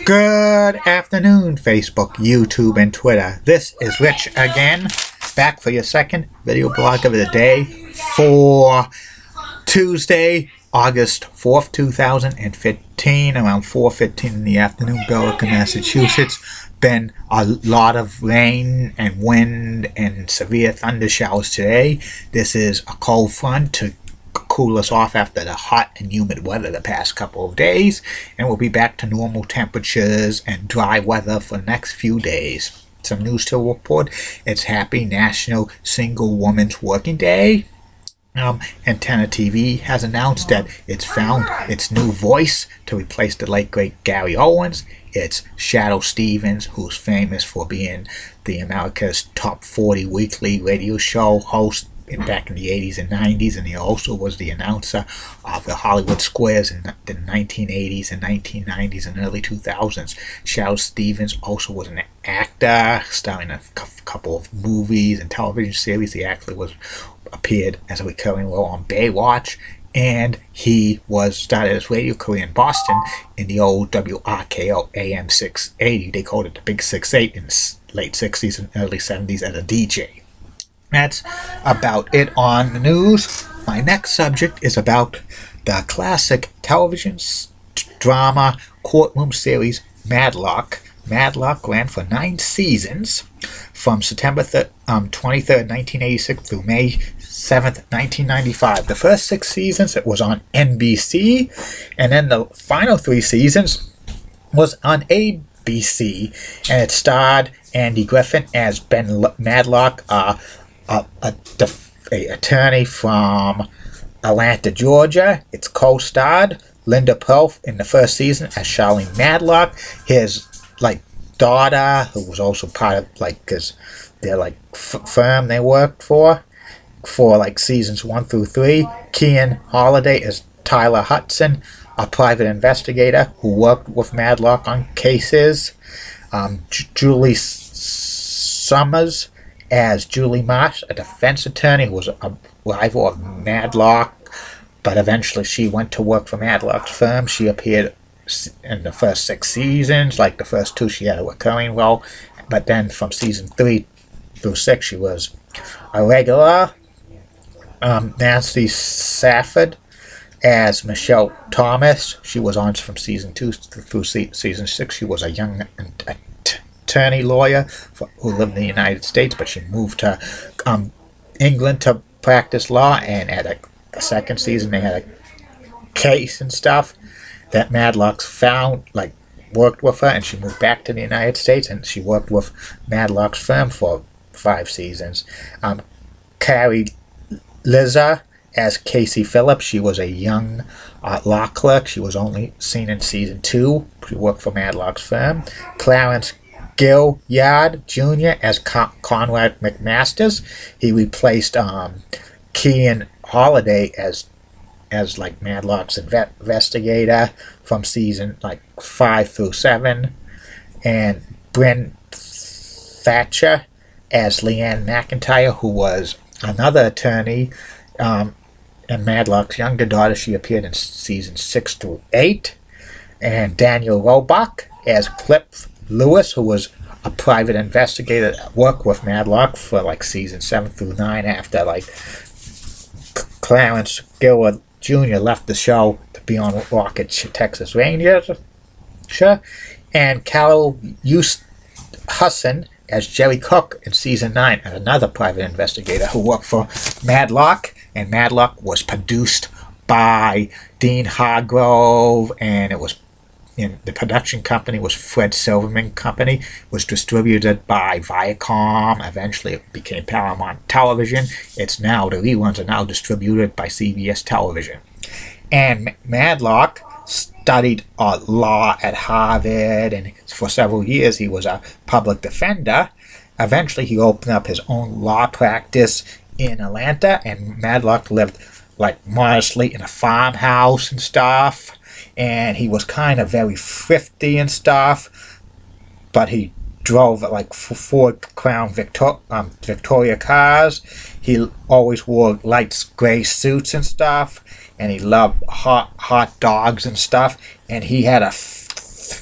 Good afternoon, Facebook, YouTube, and Twitter. This is Rich again, back for your second video blog of the day for Tuesday, August 4th, 2015, around 4:15 in the afternoon, Billerica, Massachusetts. Been a lot of rain and wind and severe thunder showers today. This is a cold front to cool us off after the hot and humid weather the past couple of days, and we'll be back to normal temperatures and dry weather for the next few days. Some news to report. It's Happy National Single Women's Working Day. Antenna TV has announced that it's found its new voice to replace the late great Gary Owens. It's Shadow Stevens, who's famous for being the America's Top 40 weekly radio show host back in the 80s and 90s, and he also was the announcer of the Hollywood Squares in the 1980s and 1990s and early 2000s. Shadow Stevens also was an actor, starring in a couple of movies and television series. He actually appeared as a recurring role on Baywatch, and he started his radio career in Boston in the old WRKO AM 680. They called it the Big 68 in the late 60s and early 70s as a DJ. That's about it on the news. My next subject is about the classic television drama courtroom series Matlock. Matlock ran for 9 seasons from September 23rd, 1986 through May 7th, 1995. The first 6 seasons it was on NBC, and then the final 3 seasons was on ABC, and it starred Andy Griffin as Ben Matlock, a attorney from Atlanta, Georgia. It's co-starred Linda Perl in the first season as Charlene Matlock. His daughter, who was also part of their firm they worked for seasons 1 through 3. Kian Holiday is Tyler Hudson, a private investigator who worked with Matlock on cases. Julie Summers as Julie Marsh, a defense attorney who was a rival of Matlock, but eventually she went to work for Matlock's firm. She appeared in the first 6 seasons. The first 2 she had a recurring role, but then from season 3 through 6 she was a regular. Nancy Safford as Michelle Thomas. She was on from season 2 through season 6. She was a young attorney lawyer who lived in the United States, but she moved to England to practice law, and at the second season they had a case and stuff that Matlock's found, worked with her, and she moved back to the United States, and she worked with Matlock's firm for 5 seasons. Carrie Liza as Casey Phillips. She was a young law clerk. She was only seen in season 2. She worked for Matlock's firm. Clarence Gilliard Jr. as Conrad McMasters. He replaced Kian Holiday as Matlock's investigator from season 5 through 7. And Bryn Thatcher as Leanne McIntyre, who was another attorney and Matlock's younger daughter. She appeared in season 6 through 8. And Daniel Roebuck as Cliff Lewis, who was a private investigator that worked with Matlock for season 7 through 9 after Clarence Gilliard Jr. left the show to be on Rocket Texas Rangers. And Carol Husson as Jerry Cook in season 9, another private investigator who worked for Matlock, and Matlock was produced by Dean Hargrove, and it was the production company was Fred Silverman Company. Was distributed by Viacom. Eventually it became Paramount Television. The reruns are now distributed by CBS Television. And Matlock studied law at Harvard, and for several years he was a public defender. Eventually he opened up his own law practice in Atlanta, and Matlock lived modestly in a farmhouse and stuff. And he was kind of very thrifty and stuff, but he drove Ford Crown Victoria cars. He always wore light gray suits and stuff, and he loved hot dogs and stuff. And he had a